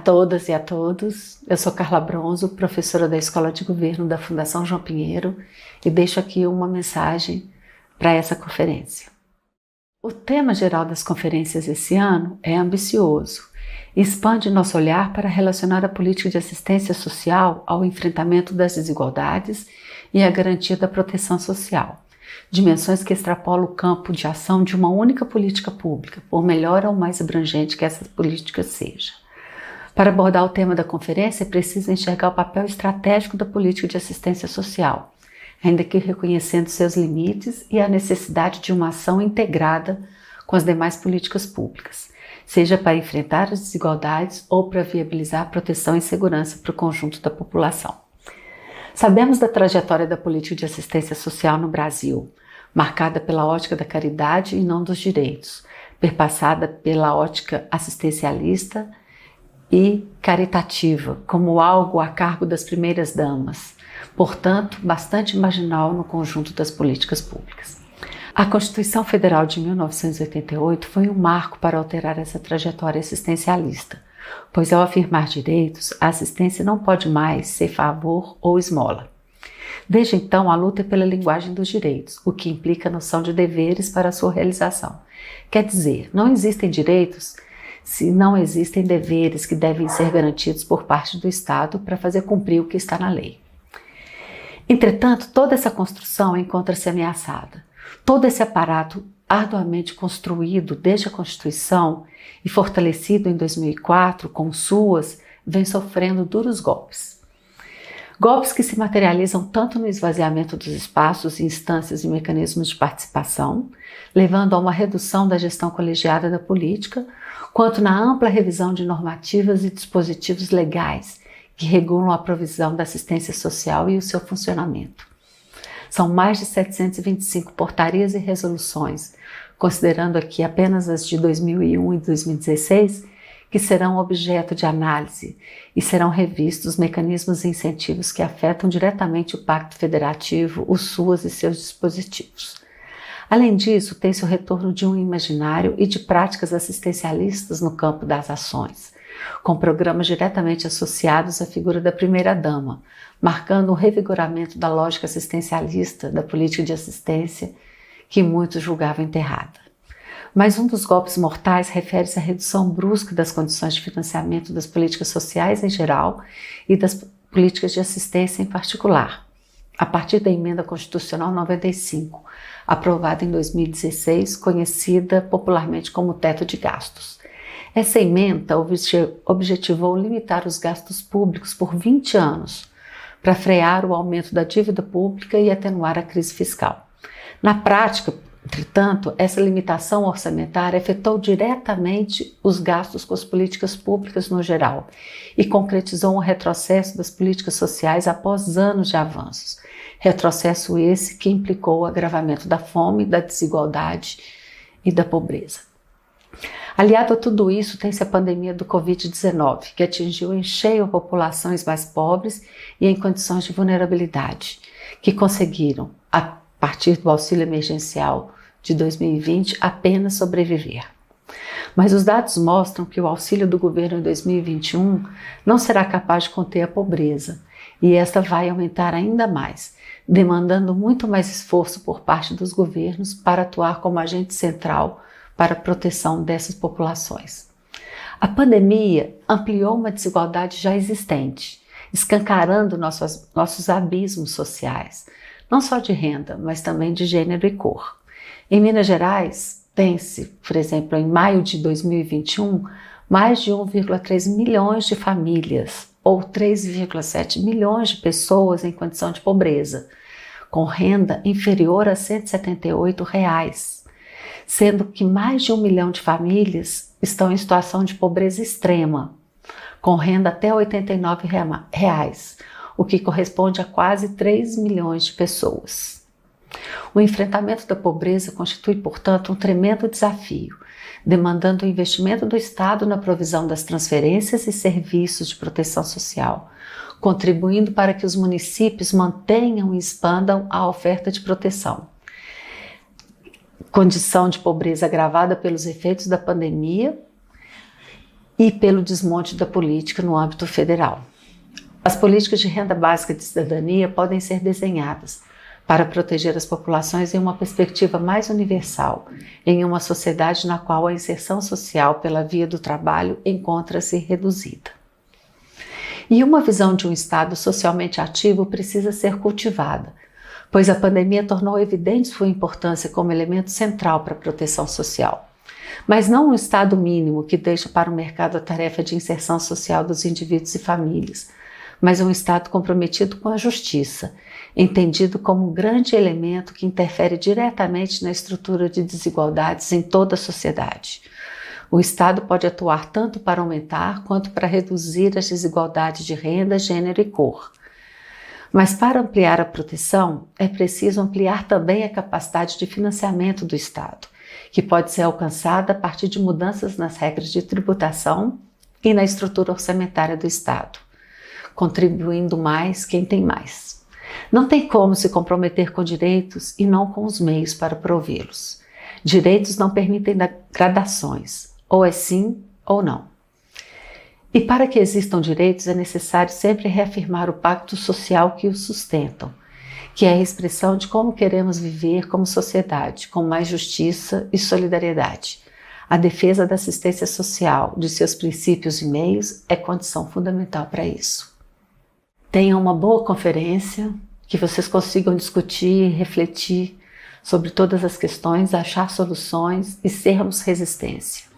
todas e a todos, eu sou Carla Bronzo, professora da Escola de Governo da Fundação João Pinheiro e deixo aqui uma mensagem para essa conferência. O tema geral das conferências esse ano é ambicioso e expande nosso olhar para relacionar a política de assistência social ao enfrentamento das desigualdades e à garantia da proteção social, dimensões que extrapolam o campo de ação de uma única política pública, por melhor ou mais abrangente que essa política seja. Para abordar o tema da conferência, é preciso enxergar o papel estratégico da política de assistência social, ainda que reconhecendo seus limites e a necessidade de uma ação integrada com as demais políticas públicas, seja para enfrentar as desigualdades ou para viabilizar proteção e segurança para o conjunto da população. Sabemos da trajetória da política de assistência social no Brasil, marcada pela ótica da caridade e não dos direitos, perpassada pela ótica assistencialista e caritativa, como algo a cargo das primeiras damas, portanto, bastante marginal no conjunto das políticas públicas. A Constituição Federal de 1988 foi um marco para alterar essa trajetória assistencialista, pois ao afirmar direitos, a assistência não pode mais ser favor ou esmola. Desde então, a luta é pela linguagem dos direitos, o que implica a noção de deveres para a sua realização. Quer dizer, não existem direitos se não existem deveres que devem ser garantidos por parte do Estado para fazer cumprir o que está na lei. Entretanto, toda essa construção encontra-se ameaçada. Todo esse aparato arduamente construído desde a Constituição e fortalecido em 2004 com suas, vem sofrendo duros golpes. Golpes que se materializam tanto no esvaziamento dos espaços, instâncias e mecanismos de participação, levando a uma redução da gestão colegiada da política, quanto na ampla revisão de normativas e dispositivos legais que regulam a provisão da assistência social e o seu funcionamento. São mais de 725 portarias e resoluções, considerando aqui apenas as de 2001 e 2016, que serão objeto de análise e serão revistos os mecanismos e incentivos que afetam diretamente o Pacto Federativo, o SUAS e seus dispositivos. Além disso, tem-se o retorno de um imaginário e de práticas assistencialistas no campo das ações, com programas diretamente associados à figura da primeira-dama, marcando um revigoramento da lógica assistencialista da política de assistência que muitos julgavam enterrada. Mas um dos golpes mortais refere-se à redução brusca das condições de financiamento das políticas sociais em geral e das políticas de assistência em particular, a partir da Emenda Constitucional 95, aprovada em 2016, conhecida popularmente como Teto de Gastos. Essa emenda objetivou limitar os gastos públicos por 20 anos, para frear o aumento da dívida pública e atenuar a crise fiscal. Na prática, entretanto, essa limitação orçamentária afetou diretamente os gastos com as políticas públicas no geral e concretizou um retrocesso das políticas sociais após anos de avanços. Retrocesso esse que implicou o agravamento da fome, da desigualdade e da pobreza. Aliado a tudo isso, tem-se a pandemia do Covid-19, que atingiu em cheio populações mais pobres e em condições de vulnerabilidade, que conseguiram, a partir do auxílio emergencial de 2020, apenas sobreviver. Mas os dados mostram que o auxílio do governo em 2021 não será capaz de conter a pobreza, e esta vai aumentar ainda mais, demandando muito mais esforço por parte dos governos para atuar como agente central para a proteção dessas populações. A pandemia ampliou uma desigualdade já existente, escancarando nossos abismos sociais, não só de renda, mas também de gênero e cor. Em Minas Gerais, tem-se, por exemplo, em maio de 2021, mais de 1,3 milhões de famílias, ou 3,7 milhões de pessoas em condição de pobreza, com renda inferior a R$ 178, sendo que mais de 1 milhão de famílias estão em situação de pobreza extrema, com renda até R$ 89, o que corresponde a quase 3 milhões de pessoas. O enfrentamento da pobreza constitui, portanto, um tremendo desafio, demandando o investimento do Estado na provisão das transferências e serviços de proteção social, contribuindo para que os municípios mantenham e expandam a oferta de proteção. Condição de pobreza agravada pelos efeitos da pandemia e pelo desmonte da política no âmbito federal. As políticas de renda básica de cidadania podem ser desenhadas para proteger as populações em uma perspectiva mais universal, em uma sociedade na qual a inserção social pela via do trabalho encontra-se reduzida. E uma visão de um Estado socialmente ativo precisa ser cultivada, pois a pandemia tornou evidente sua importância como elemento central para a proteção social. Mas não um Estado mínimo que deixa para o mercado a tarefa de inserção social dos indivíduos e famílias, mas um Estado comprometido com a justiça, entendido como um grande elemento que interfere diretamente na estrutura de desigualdades em toda a sociedade. O Estado pode atuar tanto para aumentar quanto para reduzir as desigualdades de renda, gênero e cor. Mas para ampliar a proteção, é preciso ampliar também a capacidade de financiamento do Estado, que pode ser alcançada a partir de mudanças nas regras de tributação e na estrutura orçamentária do Estado, contribuindo mais quem tem mais. Não tem como se comprometer com direitos e não com os meios para provê-los. Direitos não permitem gradações, ou é sim ou não. E para que existam direitos é necessário sempre reafirmar o pacto social que os sustentam, que é a expressão de como queremos viver como sociedade, com mais justiça e solidariedade. A defesa da assistência social, de seus princípios e meios, é condição fundamental para isso. Tenham uma boa conferência, que vocês consigam discutir, refletir sobre todas as questões, achar soluções e sermos resistência.